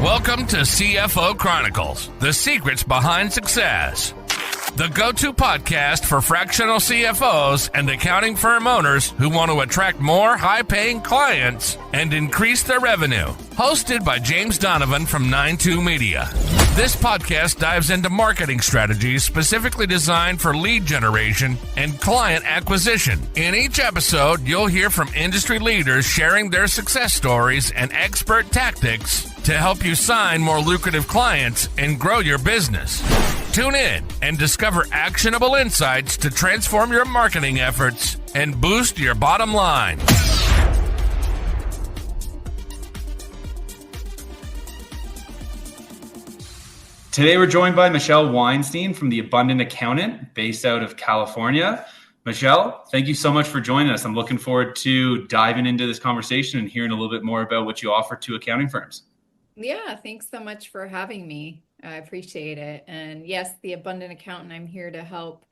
Welcome to CFO Chronicles, the secrets behind success. The go-to podcast for fractional CFOs and accounting firm owners who want to attract more high-paying clients and increase their revenue. Hosted by James Donovan from 92 Media. This podcast dives into marketing strategies specifically designed for lead generation and client acquisition. In each episode, you'll hear from industry leaders sharing their success stories and expert tactics to help you sign more lucrative clients and grow your business. Tune in and discover actionable insights to transform your marketing efforts and boost your bottom line. Today, we're joined by Michelle Weinstein from The Abundant Accountant, based out of California. Michelle, thank you so much for joining us. I'm looking forward to diving into this conversation and hearing a little bit more about what you offer to accounting firms. Yeah, thanks so much for having me. I appreciate it. And yes, The Abundant Accountant, I'm here to help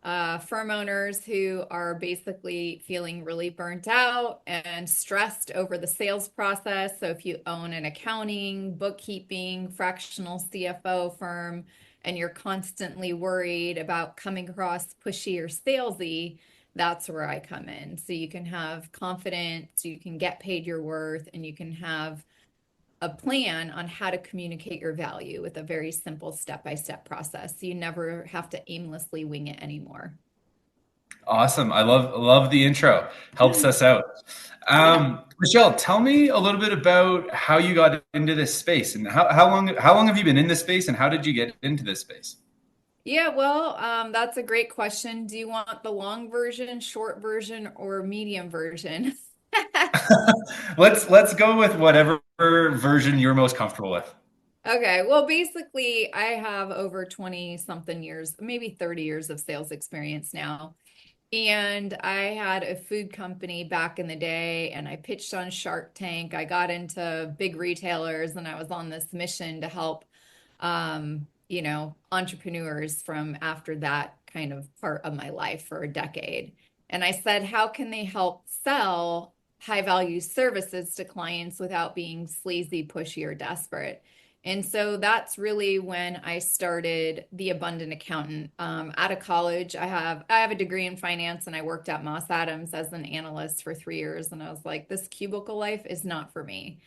firm owners who are basically feeling really burnt out and stressed over the sales process. So if you own an accounting, bookkeeping, fractional CFO firm, and you're constantly worried about coming across pushy or salesy, that's where I come in. So you can have confidence, you can get paid your worth, and you can have a plan on how to communicate your value with a very simple step-by-step process. So you never have to aimlessly wing it anymore. Awesome. I love the intro. Helps us out. Michelle, tell me a little bit about how you got into this space and how long have you been in this space and how did you get into this space? Yeah, well, that's a great question. Do you want the long version, short version, or medium version? Let's go with whatever version you're most comfortable with. Okay, well, basically, I have over 20 something years, maybe 30 years of sales experience now. And I had a food company back in the day, and I pitched on Shark Tank. I got into big retailers, and I was on this mission to help, entrepreneurs from after that kind of part of my life for a decade. And I said, how can they help sell high value services to clients without being sleazy, pushy, or desperate? And so that's really when I started The Abundant Accountant. Out of college, I have a degree in finance, and I worked at Moss Adams as an analyst for 3 years. And I was like, this cubicle life is not for me.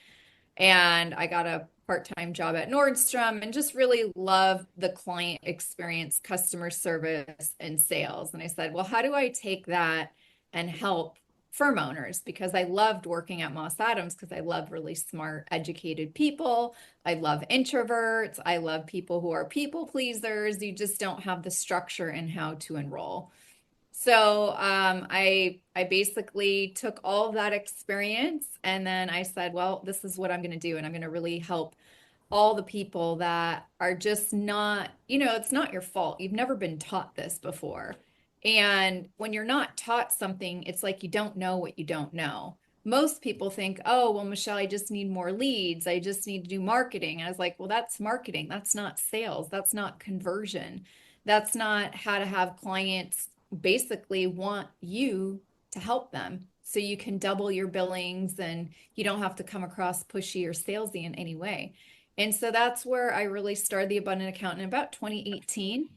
And I got a part-time job at Nordstrom and just really loved the client experience, customer service, and sales. And I said, well, how do I take that and help firm owners? Because I loved working at Moss Adams because I love really smart, educated people. I love introverts. I love people who are people pleasers. You just don't have the structure in how to enroll. So I basically took all of that experience, and then I said, well, this is what I'm going to do. And I'm going to really help all the people that are just not, it's not your fault. You've never been taught this before. And when you're not taught something, it's like you don't know what you don't know. Most people think, oh, well, Michelle, I just need more leads. I just need to do marketing. And I was like, well, that's marketing. That's not sales. That's not conversion. That's not how to have clients basically want you to help them so you can double your billings and you don't have to come across pushy or salesy in any way. And so that's where I really started The Abundant Accountant in about 2018.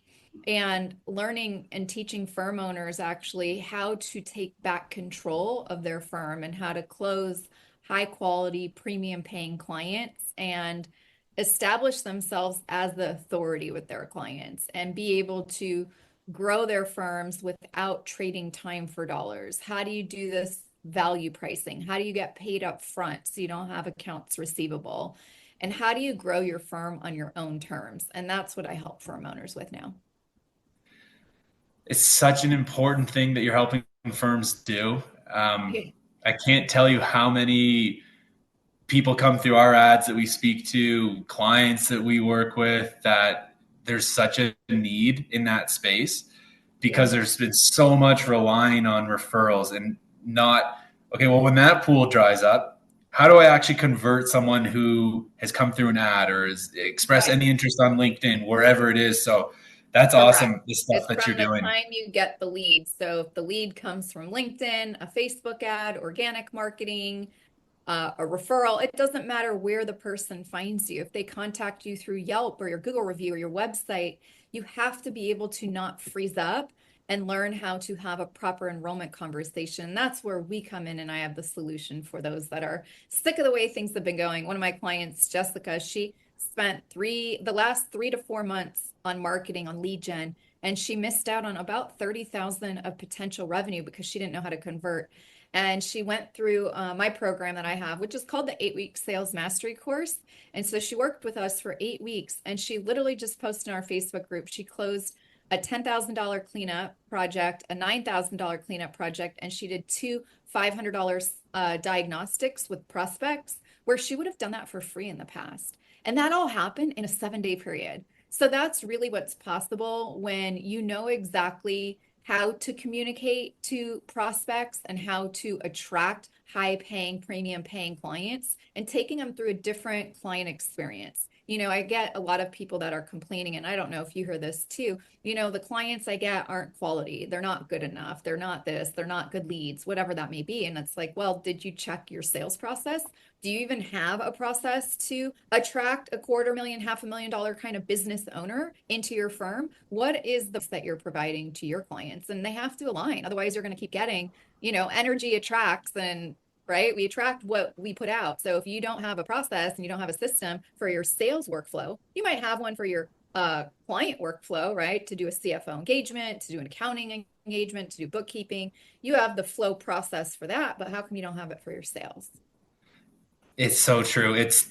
And learning and teaching firm owners actually how to take back control of their firm and how to close high quality premium paying clients and establish themselves as the authority with their clients and be able to grow their firms without trading time for dollars. How do you do this value pricing? How do you get paid up front so you don't have accounts receivable? And how do you grow your firm on your own terms? And that's what I help firm owners with now. It's such an important thing that you're helping firms do. I can't tell you how many people come through our ads that we speak to, clients that we work with, that there's such a need in that space because there's been so much relying on referrals and not, okay, well, when that pool dries up, how do I actually convert someone who has come through an ad or has expressed any interest on LinkedIn, wherever it is? So that's Correct. Awesome, the stuff that you're doing. From the time you get the lead. So if the lead comes from LinkedIn, a Facebook ad, organic marketing, a referral. It doesn't matter where the person finds you. If they contact you through Yelp or your Google review or your website, you have to be able to not freeze up and learn how to have a proper enrollment conversation. That's where we come in, and I have the solution for those that are sick of the way things have been going. One of my clients, Jessica, she spent the last 3 to 4 months on marketing, on lead gen, and she missed out on about 30,000 of potential revenue because she didn't know how to convert. And she went through my program that I have, which is called the 8-week sales mastery course. And so she worked with us for 8 weeks, and she literally just posted in our Facebook group. She closed a $10,000 cleanup project, a $9,000 cleanup project, and she did two $500 diagnostics with prospects, where she would have done that for free in the past. And that all happened in a 7-day period. So that's really what's possible when you know exactly how to communicate to prospects and how to attract high paying, premium paying clients, and taking them through a different client experience. I get a lot of people that are complaining, and I don't know if you hear this too. The clients I get aren't quality. They're not good enough. They're not this, they're not good leads, whatever that may be. And it's like, well, did you check your sales process? Do you even have a process to attract a $250,000, $500,000 kind of business owner into your firm? What is the that you're providing to your clients? And they have to align. Otherwise, you're going to keep getting, energy attracts, and right? We attract what we put out. So if you don't have a process and you don't have a system for your sales workflow, you might have one for your client workflow, right? To do a CFO engagement, to do an accounting engagement, to do bookkeeping. You have the flow process for that, but how come you don't have it for your sales? It's so true. It's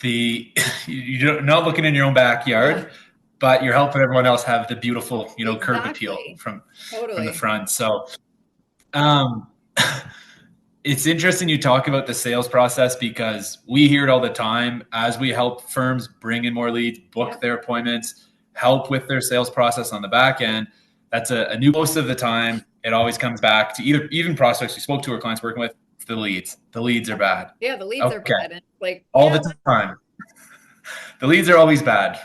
you're not looking in your own backyard, but you're helping everyone else have the beautiful, curb appeal from the front. So, it's interesting you talk about the sales process, because we hear it all the time as we help firms bring in more leads, book their appointments, help with their sales process on the back end. That's a new, most of the time, it always comes back to even prospects we spoke to or clients working with, the leads. The leads are bad. Yeah, the leads are bad. And all the time. The leads are always bad.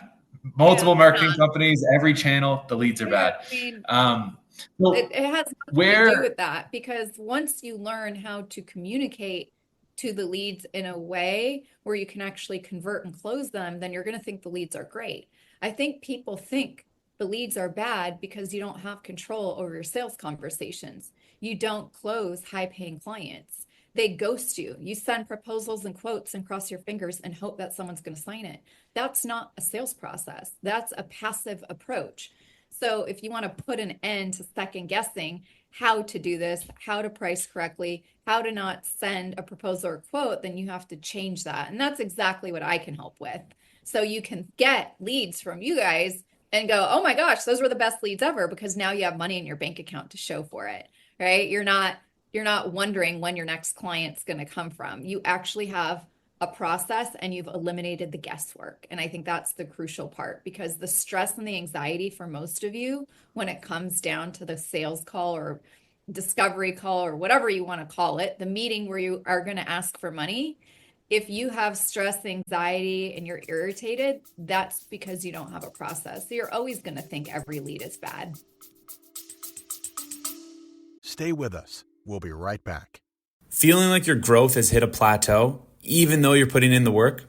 Multiple marketing companies, every channel, the leads are bad. It has nothing to do with that, because once you learn how to communicate to the leads in a way where you can actually convert and close them, then you're going to think the leads are great. I think people think the leads are bad because you don't have control over your sales conversations. You don't close high-paying clients. They ghost you. You send proposals and quotes and cross your fingers and hope that someone's going to sign it. That's not a sales process. That's a passive approach. So if you want to put an end to second guessing how to do this, how to price correctly, how to not send a proposal or quote, then you have to change that. And that's exactly what I can help with. So you can get leads from you guys and go, oh my gosh, those were the best leads ever, because now you have money in your bank account to show for it, right? You're not wondering when your next client's going to come from. You actually have a process, and you've eliminated the guesswork. And I think that's the crucial part, because the stress and the anxiety for most of you, when it comes down to the sales call or discovery call or whatever you want to call it, the meeting where you are going to ask for money, if you have stress, anxiety, and you're irritated, that's because you don't have a process. So you're always going to think every lead is bad. Stay with us. We'll be right back. Feeling like your growth has hit a plateau, even though you're putting in the work?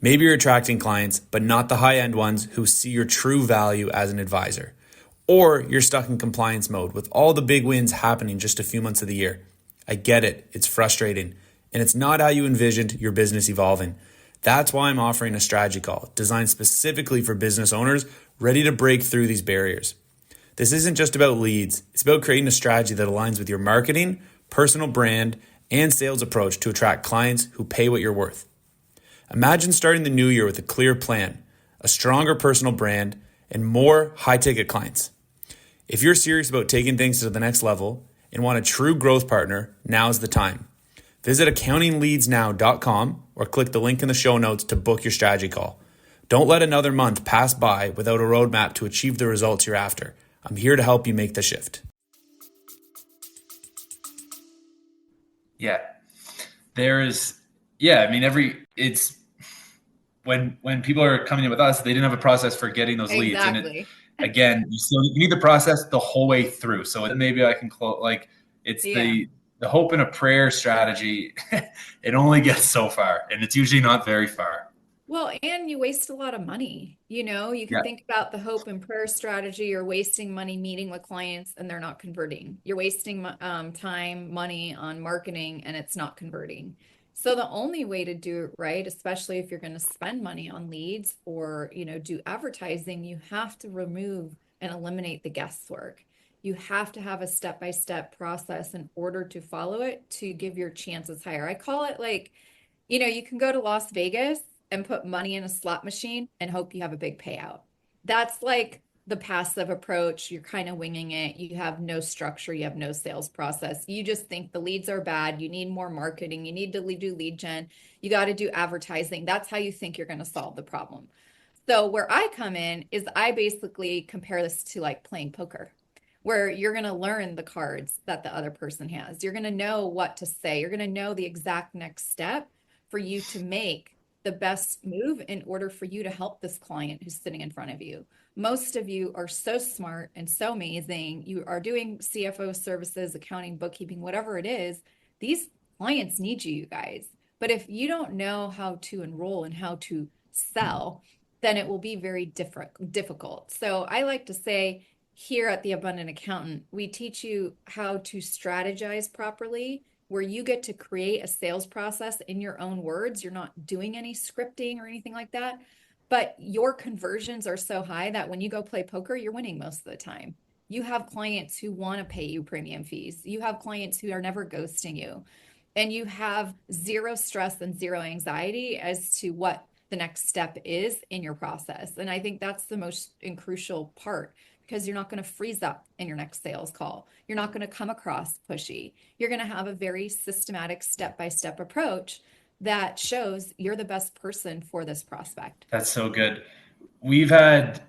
Maybe you're attracting clients, but not the high-end ones who see your true value as an advisor. Or you're stuck in compliance mode with all the big wins happening just a few months of the year. I get it. It's frustrating. And it's not how you envisioned your business evolving. That's why I'm offering a strategy call designed specifically for business owners ready to break through these barriers. This isn't just about leads. It's about creating a strategy that aligns with your marketing, personal brand, and sales approach to attract clients who pay what you're worth. Imagine starting the new year with a clear plan, a stronger personal brand, and more high-ticket clients. If you're serious about taking things to the next level and want a true growth partner, now's the time. Visit accountingleadsnow.com or click the link in the show notes to book your strategy call. Don't let another month pass by without a roadmap to achieve the results you're after. I'm here to help you make the shift. Yeah. It's when people are coming in with us, they didn't have a process for getting those leads. And again, you need the process the whole way through. So maybe I can quote, the hope and a prayer strategy, it only gets so far, and it's usually not very far. Well, and you waste a lot of money. You can Yeah. think about the hope and prayer strategy. You're wasting money meeting with clients and they're not converting. You're wasting time, money on marketing and it's not converting. So the only way to do it right, especially if you're going to spend money on leads or, do advertising, you have to remove and eliminate the guesswork. You have to have a step-by-step process in order to follow it to give your chances higher. I call it like, you can go to Las Vegas and put money in a slot machine and hope you have a big payout. That's like the passive approach. You're kind of winging it. You have no structure. You have no sales process. You just think the leads are bad. You need more marketing. You need to do lead gen. You got to do advertising. That's how you think you're going to solve the problem. So where I come in is I basically compare this to like playing poker, where you're going to learn the cards that the other person has. You're going to know what to say. You're going to know the exact next step for you to make the best move in order for you to help this client who's sitting in front of you. Most of you are so smart and so amazing. You are doing CFO services, accounting, bookkeeping, whatever it is. These clients need you, you guys. But if you don't know how to enroll and how to sell, then it will be very difficult. So I like to say here at the Abundant Accountant, we teach you how to strategize properly, where you get to create a sales process in your own words. You're not doing any scripting or anything like that, but your conversions are so high that when you go play poker, you're winning most of the time. You have clients who want to pay you premium fees. You have clients who are never ghosting you, and you have zero stress and zero anxiety as to what the next step is in your process. And I think that's the most crucial part, because you're not going to freeze up in your next sales call. You're not going to come across pushy. You're going to have a very systematic step-by-step approach that shows you're the best person for this prospect. That's so good. We've had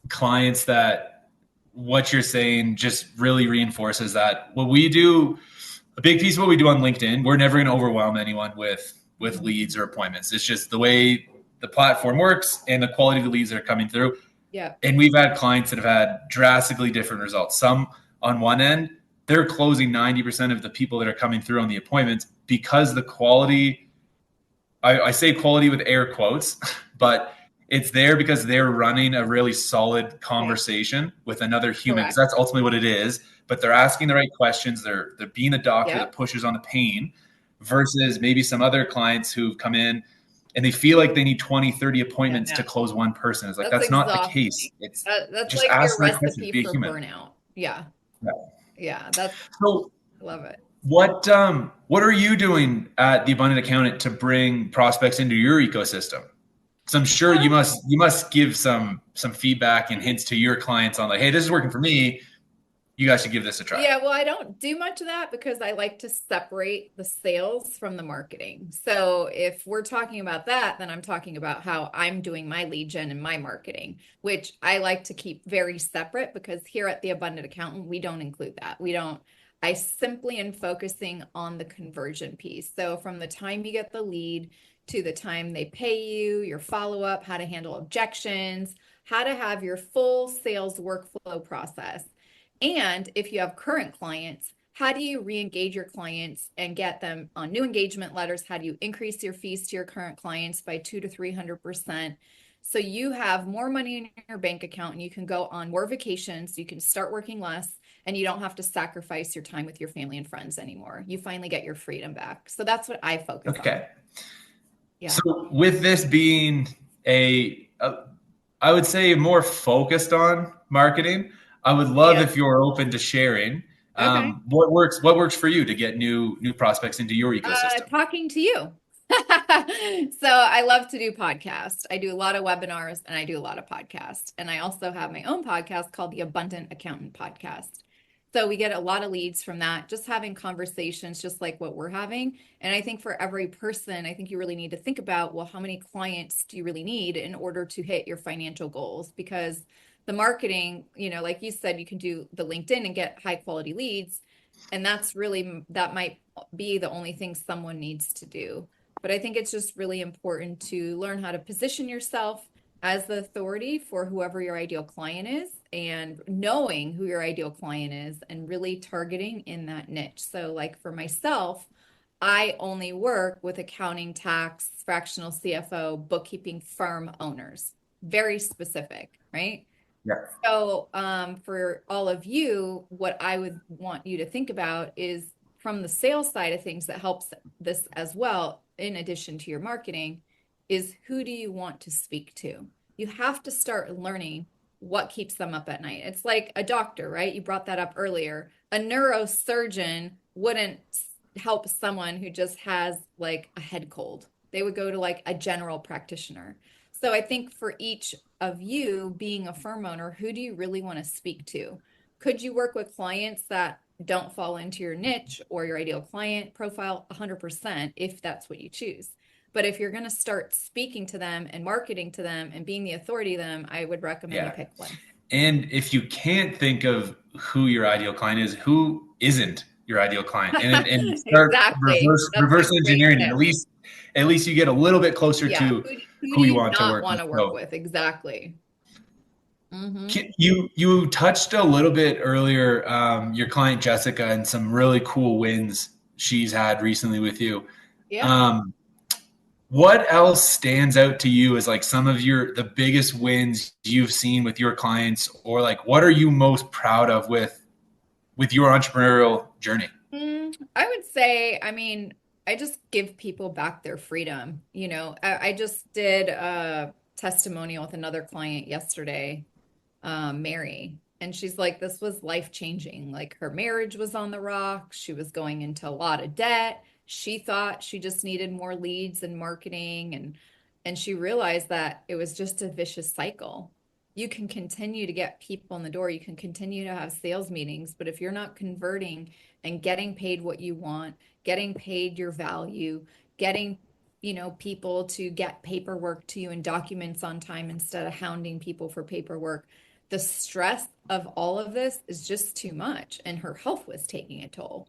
clients that what you're saying just really reinforces that. What we do, a big piece of what we do on LinkedIn, we're never going to overwhelm anyone with leads or appointments. It's just the way the platform works and the quality of the leads that are coming through. Yeah. And we've had clients that have had drastically different results. Some on one end, they're closing 90% of the people that are coming through on the appointments because the quality, I say quality with air quotes, but it's there because they're running a really solid conversation with another human. Because that's ultimately what it is. But they're asking the right questions. They're being a doctor that pushes on the pain, versus maybe some other clients who've come in and they feel like they need 20, 30 appointments to close one person. It's like, that's not the case. It's that's just like ask your the question, recipe be a for human. burnout. Yeah. That's So I love it. what are you doing at the Abundant Accountant to bring prospects into your ecosystem? Because I'm sure you must give some feedback and hints to your clients on like, hey, this is working for me. You guys should give this a try. Yeah, well, I don't do much of that because I like to separate the sales from the marketing. So if we're talking about that, then I'm talking about how I'm doing my lead gen and my marketing, which I like to keep very separate, because here at the Abundant Accountant, we don't include that. I simply am focusing on the conversion piece. So from the time you get the lead to the time they pay you, your follow-up, how to handle objections, how to have your full sales workflow process. And if you have current clients, how do you re-engage your clients and get them on new engagement letters? How do you increase your fees to your current clients by 200 to 300%? So you have more money in your bank account and you can go on more vacations. You can start working less and you don't have to sacrifice your time with your family and friends anymore. You finally get your freedom back. So that's what I focus on. Yeah. So with this being I would say more focused on marketing, I would love if you're open to sharing what works for you to get new prospects into your ecosystem. Talking to you. So I love to do podcasts. I do a lot of webinars and I do a lot of podcasts. And I also have my own podcast called the Abundant Accountant Podcast. So we get a lot of leads from that, just having conversations just like what we're having. And I think for every person, I think you really need to think about, well, how many clients do you really need in order to hit your financial goals? Because the marketing, like you said, you can do the LinkedIn and get high quality leads. And that might be the only thing someone needs to do. But I think it's just really important to learn how to position yourself as the authority for whoever your ideal client is, and knowing who your ideal client is and really targeting in that niche. So like for myself, I only work with accounting, tax, fractional CFO, bookkeeping firm owners. Very specific, right? Yeah. So, for all of you, what I would want you to think about is from the sales side of things that helps this as well, in addition to your marketing, is who do you want to speak to? You have to start learning what keeps them up at night. It's like a doctor, right? You brought that up earlier. A neurosurgeon wouldn't help someone who just has like a head cold. They would go to like a general practitioner. So I think for each of you being a firm owner, who do you really want to speak to? Could you work with clients that don't fall into your niche or your ideal client profile 100% if that's what you choose? But if you're going to start speaking to them and marketing to them and being the authority to them, I would recommend you pick one. And if you can't think of who your ideal client is, who isn't your ideal client? And start Exactly. That's reverse a great engineering. tip. At least you get a little bit closer Yeah. to Who who do you you want to not work want with. to work with? Exactly. You touched a little bit earlier, your client Jessica, and some really cool wins she's had recently with you. Yeah. What else stands out to you as like some of the biggest wins you've seen with your clients, or like what are you most proud of with your entrepreneurial journey? I would say, I mean, I just give people back their freedom. You know, I just did a testimonial with another client yesterday, Mary, and she's like, this was life changing. Like her marriage was on the rocks. She was going into a lot of debt. She thought she just needed more leads and marketing, and she realized that it was just a vicious cycle. You can continue to get people in the door, you can continue to have sales meetings, but if you're not converting and getting paid what you want, getting paid your value, getting people to get paperwork to you and documents on time instead of hounding people for paperwork, the stress of all of this is just too much, and her health was taking a toll.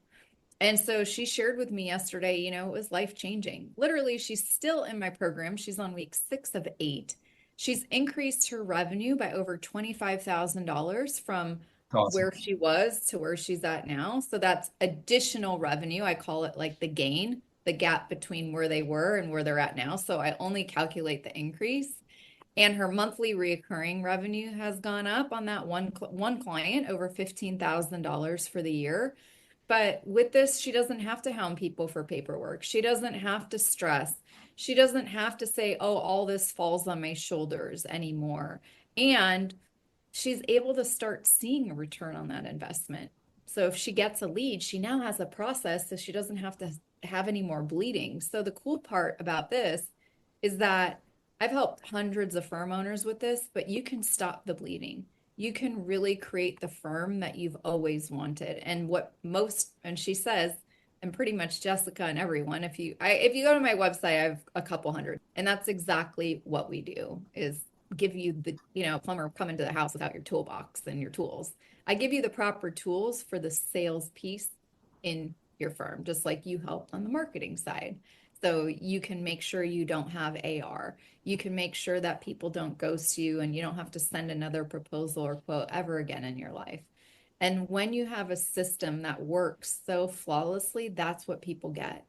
And so she shared with me yesterday, it was life changing. Literally, she's still in my program. She's on week 6 of 8. She's increased her revenue by over $25,000 from Awesome. where she was to where she's at now. So that's additional revenue. I call it like the gain, the gap between where they were and where they're at now. So I only calculate the increase. And her monthly recurring revenue has gone up on that one client, over $15,000 for the year. But with this, she doesn't have to hound people for paperwork. She doesn't have to stress. She doesn't have to say, oh, all this falls on my shoulders anymore. And she's able to start seeing a return on that investment. So if she gets a lead, she now has a process so she doesn't have to have any more bleeding. So the cool part about this is that I've helped hundreds of firm owners with this, but you can stop the bleeding. You can really create the firm that you've always wanted. And she says, and pretty much Jessica and everyone, if you go to my website, I have a couple hundred, and that's exactly what we do is give you the, plumber come into the house without your toolbox and your tools. I give you the proper tools for the sales piece in your firm, just like you help on the marketing side. So you can make sure you don't have AR. You can make sure that people don't ghost you and you don't have to send another proposal or quote ever again in your life. And when you have a system that works so flawlessly, that's what people get.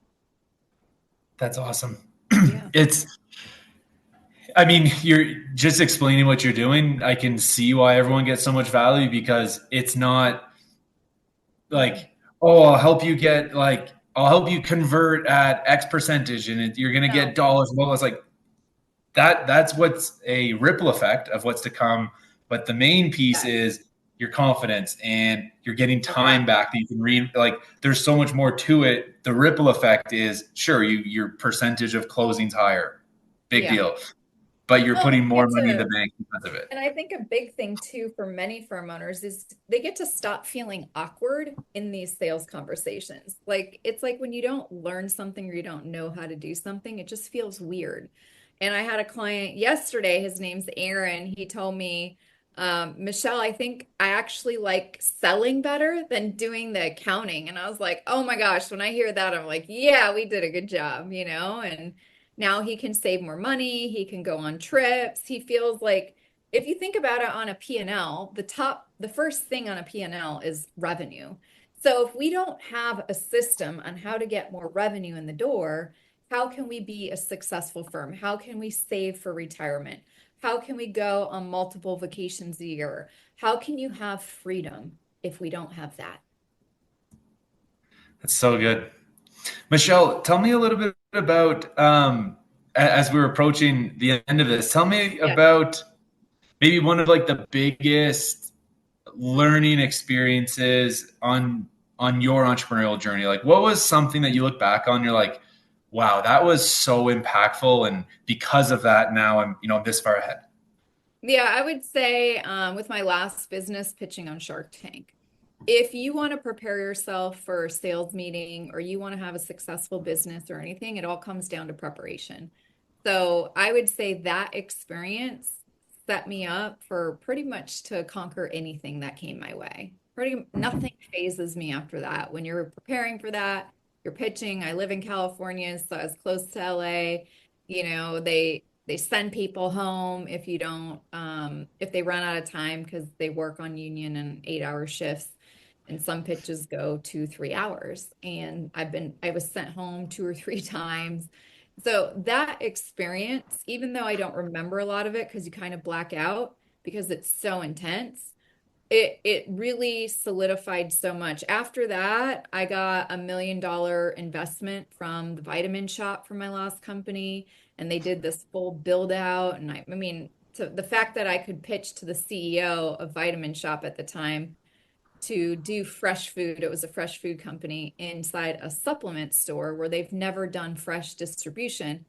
That's awesome. Yeah. I mean, you're just explaining what you're doing. I can see why everyone gets so much value, because it's not like, oh, I'll help you convert at X percentage and you're going to get dollars. Well, it's like that's what's a ripple effect of what's to come. But the main piece is your confidence, and you're getting time back that you can read. Like there's so much more to it. The ripple effect is sure your percentage of closings higher, big deal. But you're putting more money in the bank because of it. And I think a big thing too for many firm owners is they get to stop feeling awkward in these sales conversations. Like it's like when you don't learn something or you don't know how to do something, it just feels weird. And I had a client yesterday, his name's Aaron. He told me, Michelle, I think I actually like selling better than doing the accounting. And I was like, oh my gosh, when I hear that, I'm like, yeah, we did a good job, Now he can save more money. He can go on trips. He feels like, if you think about it on a P&L, the first thing on a P&L is revenue. So if we don't have a system on how to get more revenue in the door, how can we be a successful firm? How can we save for retirement? How can we go on multiple vacations a year? How can you have freedom if we don't have that? That's so good. Michelle, tell me a little bit about, as we're approaching the end of this, tell me about maybe one of like the biggest learning experiences on your entrepreneurial journey. Like, what was something that you look back on, you're like, wow, that was so impactful, and because of that, now I'm this far ahead? Yeah, I would say with my last business, pitching on Shark Tank, if you want to prepare yourself for a sales meeting or you want to have a successful business or anything, it all comes down to preparation. So I would say that experience set me up for pretty much to conquer anything that came my way. Nothing phases me after that. When you're preparing for that, you're pitching. I live in California, so I was close to LA. They send people home if you don't, if they run out of time because they work on union and 8-hour shifts. And some pitches go 2-3 hours. And I was sent home 2 or 3 times. So that experience, even though I don't remember a lot of it because you kind of black out because it's so intense, it really solidified so much. After that, I got $1 million investment from the Vitamin Shop from my last company, and they did this full build out. And I mean, so the fact that I could pitch to the CEO of Vitamin Shop at the time to do fresh food. It was a fresh food company inside a supplement store where they've never done fresh distribution.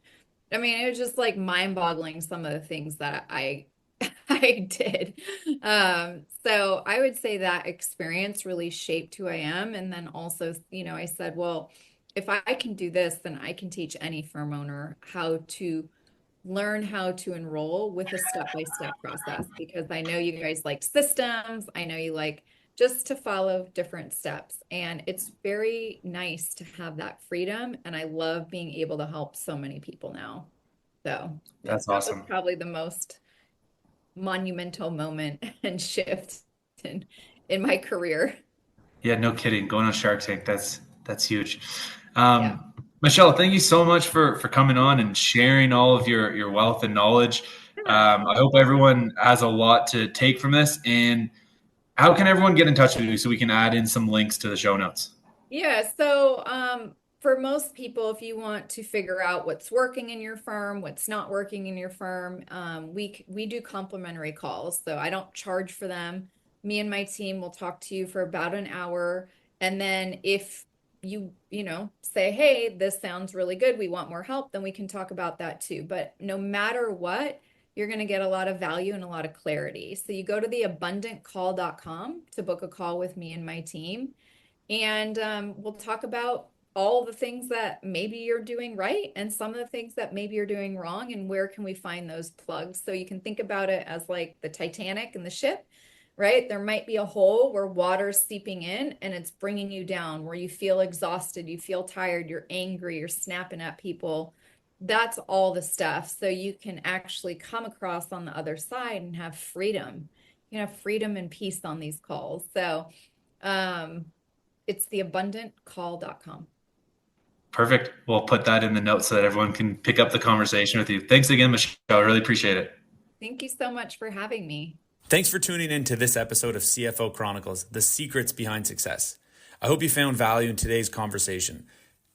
I mean, it was just like mind-boggling, some of the things that I did. So I would say that experience really shaped who I am. And then also, I said, well, if I can do this, then I can teach any firm owner how to learn how to enroll with a step-by-step process, because I know you guys like systems. I know you like just to follow different steps. And it's very nice to have that freedom. And I love being able to help so many people now. So that's that awesome. was probably the most monumental moment and shift in my career. Yeah, no kidding. Going on Shark Tank, that's huge. Michelle, thank you so much for coming on and sharing all of your wealth and knowledge. I hope everyone has a lot to take from this. And how can everyone get in touch with you so we can add in some links to the show notes? Yeah, so for most people, if you want to figure out what's working in your firm, what's not working in your firm, we do complimentary calls. So I don't charge for them. Me and my team will talk to you for about an hour. And then if you say, hey, this sounds really good, we want more help, then we can talk about that too. But no matter what, you're going to get a lot of value and a lot of clarity. So you go to theabundantcall.com to book a call with me and my team. And we'll talk about all the things that maybe you're doing right and some of the things that maybe you're doing wrong, and where can we find those plugs. So you can think about it as like the Titanic and the ship, right? There might be a hole where water's seeping in and it's bringing you down, where you feel exhausted, you feel tired, you're angry, you're snapping at people. That's all the stuff. So you can actually come across on the other side and have freedom. You can have freedom and peace on these calls. So it's theabundantcall.com. Perfect. We'll put that in the notes so that everyone can pick up the conversation with you. Thanks again, Michelle. I really appreciate it. Thank you so much for having me. Thanks for tuning in to this episode of CFO Chronicles, the secrets behind success. I hope you found value in today's conversation.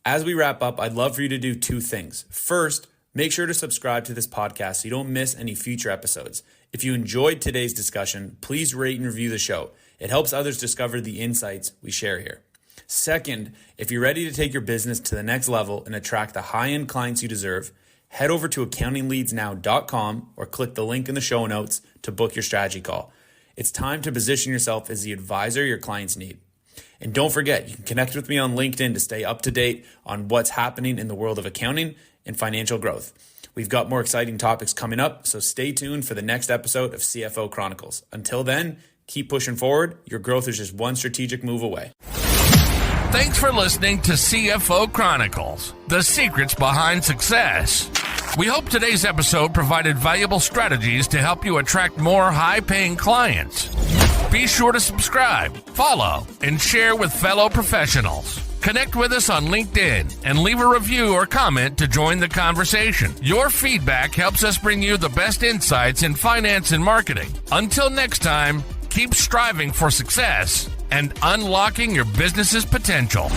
As we wrap up, I'd love for you to do 2 things. First, make sure to subscribe to this podcast so you don't miss any future episodes. If you enjoyed today's discussion, please rate and review the show. It helps others discover the insights we share here. Second, if you're ready to take your business to the next level and attract the high-end clients you deserve, head over to accountingleadsnow.com or click the link in the show notes to book your strategy call. It's time to position yourself as the advisor your clients need. And don't forget, you can connect with me on LinkedIn to stay up to date on what's happening in the world of accounting and financial growth. We've got more exciting topics coming up, so stay tuned for the next episode of CFO Chronicles. Until then, keep pushing forward. Your growth is just one strategic move away. Thanks for listening to CFO Chronicles, the secrets behind success. We hope today's episode provided valuable strategies to help you attract more high-paying clients. Be sure to subscribe, follow, and share with fellow professionals. Connect with us on LinkedIn and leave a review or comment to join the conversation. Your feedback helps us bring you the best insights in finance and marketing. Until next time, keep striving for success and unlocking your business's potential.